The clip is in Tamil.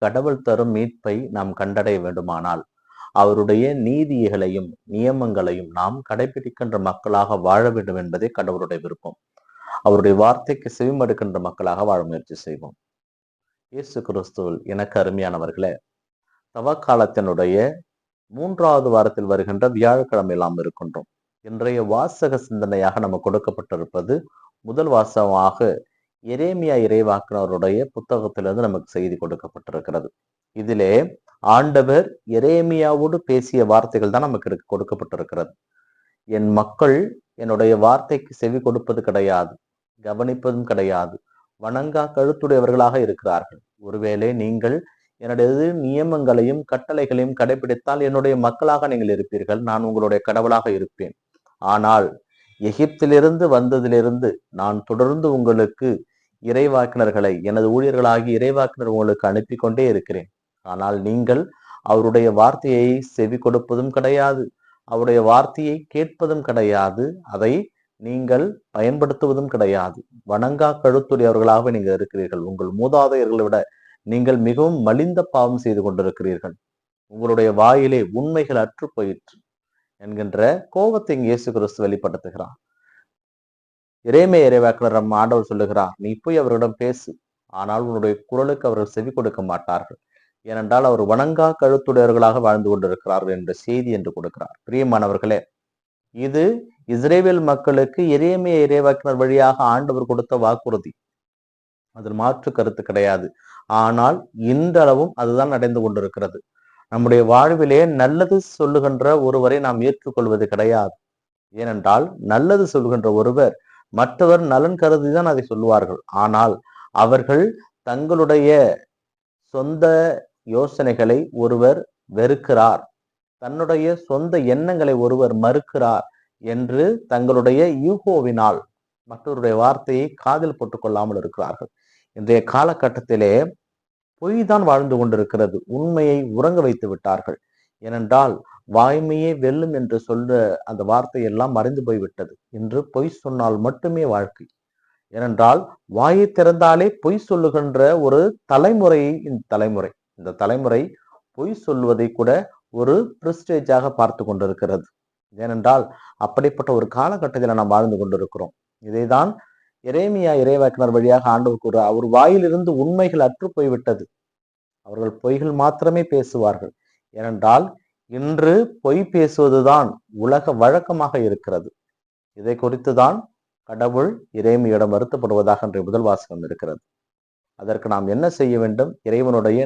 கடவுள் தரும் மீட்பை நாம் கண்டடைய வேண்டுமானால் அவருடைய நீதிகளையும் நியமங்களையும் நாம் கடைபிடிக்கின்ற மக்களாக வாழ வேண்டும் என்பதே கடவுளுடைய விருப்பம். அவருடைய வார்த்தைக்கு செவிமடுக்கின்ற மக்களாக வாழ முயற்சி செய்வோம். இயேசு கிறிஸ்துவில் எனக்கு அருமையானவர்களே, தவக்காலத்தினுடைய 3வது வாரத்தில் வருகின்ற வியாழக்கிழமை நாம் இருக்கின்றோம். இன்றைய வாசக சிந்தனையாக நமக்கு கொடுக்கப்பட்டிருப்பது முதல் வாசகமாக எரேமியா இறைவாக்கினருடைய புத்தகத்திலிருந்து நமக்கு செய்தி கொடுக்கப்பட்டிருக்கிறது. இதிலே ஆண்டவர் எரேமியாவோடு பேசிய வார்த்தைகள் தான் நமக்கு கொடுக்கப்பட்டிருக்கிறது. என் மக்கள் என்னுடைய வார்த்தைக்கு செவி கொடுப்பது கிடையாது, கவனிப்பதும் கிடையாது, வணங்கா கழுத்துடையவர்களாக இருக்கிறார்கள். ஒருவேளை நீங்கள் என்னுடைய நியமங்களையும் கட்டளைகளையும் கடைபிடித்தால் என்னுடைய மக்களாக நீங்கள் இருப்பீர்கள், நான் உங்களுடைய கடவுளாக இருப்பேன். ஆனால் எகிப்திலிருந்து வந்ததிலிருந்து நான் தொடர்ந்து உங்களுக்கு இறைவாக்கினர்களை, எனது ஊழியர்களாகி இறைவாக்கினர் உங்களுக்கு அனுப்பி கொண்டே இருக்கிறேன். ஆனால் நீங்கள் அவருடைய வார்த்தையை செவி கொடுப்பதும் கிடையாது, அவருடைய வார்த்தையை கேட்பதும் கிடையாது, அதை நீங்கள் பயன்படுத்துவதும் கிடையாது. வணங்கா கழுத்துடையவர்களாக நீங்கள் இருக்கிறீர்கள். உங்கள் மூதாதையர்களை விட நீங்கள் மிகவும் மலிந்த பாவம் செய்து கொண்டிருக்கிறீர்கள். உங்களுடைய வாயிலே உண்மைகள் அற்று போயிற்று என்கின்ற கோபத்தை இயேசு கிறிஸ்து வெளிப்படுத்துகிறார். எரேமியா இறைவாக்கினர் ஆண்டவர் சொல்லுகிறார், நீ போய் அவரிடம் பேசு, ஆனால் உன்னுடைய குரலுக்கு அவர்கள் செவி கொடுக்க மாட்டார்கள், ஏனென்றால் அவர் வணங்கா கழுத்துடையவர்களாக வாழ்ந்து கொண்டிருக்கிறார்கள் என்ற செய்தி என்று கொடுக்கிறார். பிரியமானவர்களே, இது இஸ்ரேல் மக்களுக்கு எரேமியா இறைவாக்கினர் வழியாக ஆண்டவர் கொடுத்த வாக்குறுதி. அதில் மாற்று கருத்து கிடையாது. ஆனால் இன்றளவும் அதுதான் நடந்து கொண்டிருக்கிறது. நம்முடைய வாழ்விலே நல்லது சொல்லுகின்ற ஒருவரை நாம் ஏற்றுக்கொள்வது கிடையாது. ஏனென்றால் நல்லது சொல்லுகின்ற ஒருவர் மற்றவர் நலன் கருதிதான் அதை சொல்லுவார்கள். ஆனால் அவர்கள் தங்களுடைய சொந்த யோசனைகளை ஒருவர் வெறுக்கிறார், தன்னுடைய சொந்த எண்ணங்களை ஒருவர் மறுக்கிறார் என்று தங்களுடைய யூகோவினால் மற்றவருடைய வார்த்தையை காதில் போட்டுக் கொள்ளாமல் இருக்கிறார்கள். இன்றைய காலகட்டத்திலே பொய் தான் வாழ்ந்து கொண்டிருக்கிறது. உண்மையை உறங்க வைத்து விட்டார்கள். ஏனென்றால் வாய்மையே வெல்லும் என்று சொல்ற அந்த வார்த்தை எல்லாம் மறைந்து போய்விட்டது. இன்று பொய் சொன்னால் மட்டுமே வாழ்க்கை. ஏனென்றால் வாயை திறந்தாலே பொய் சொல்லுகின்ற ஒரு தலைமுறையை இந்த தலைமுறை பொய் சொல்வதை கூட ஒரு பிரிஸ்டேஜாக பார்த்து கொண்டிருக்கிறது. ஏனென்றால் அப்படிப்பட்ட ஒரு காலகட்டத்தில் நாம் வாழ்ந்து கொண்டிருக்கிறோம். இதைதான் எரேமியா இறைவாக்கினர் வழியாக ஆண்டவர் கூற, அவர் வாயிலிருந்து உண்மைகள் அற்று போய்விட்டது. அவர்கள் பொய்கள் மாத்திரமே பேசுவார்கள். ஏனென்றால் இன்று பொய் பேசுவதுதான் உலக வழக்கமாக இருக்கிறது. இதை குறித்துதான் கடவுள் எரேமியாவிடம் வருத்தப்படுவதாக இன்றைய முதல் வாசகம் இருக்கிறது. அதற்கு நாம் என்ன செய்ய வேண்டும்? இறைவனுடைய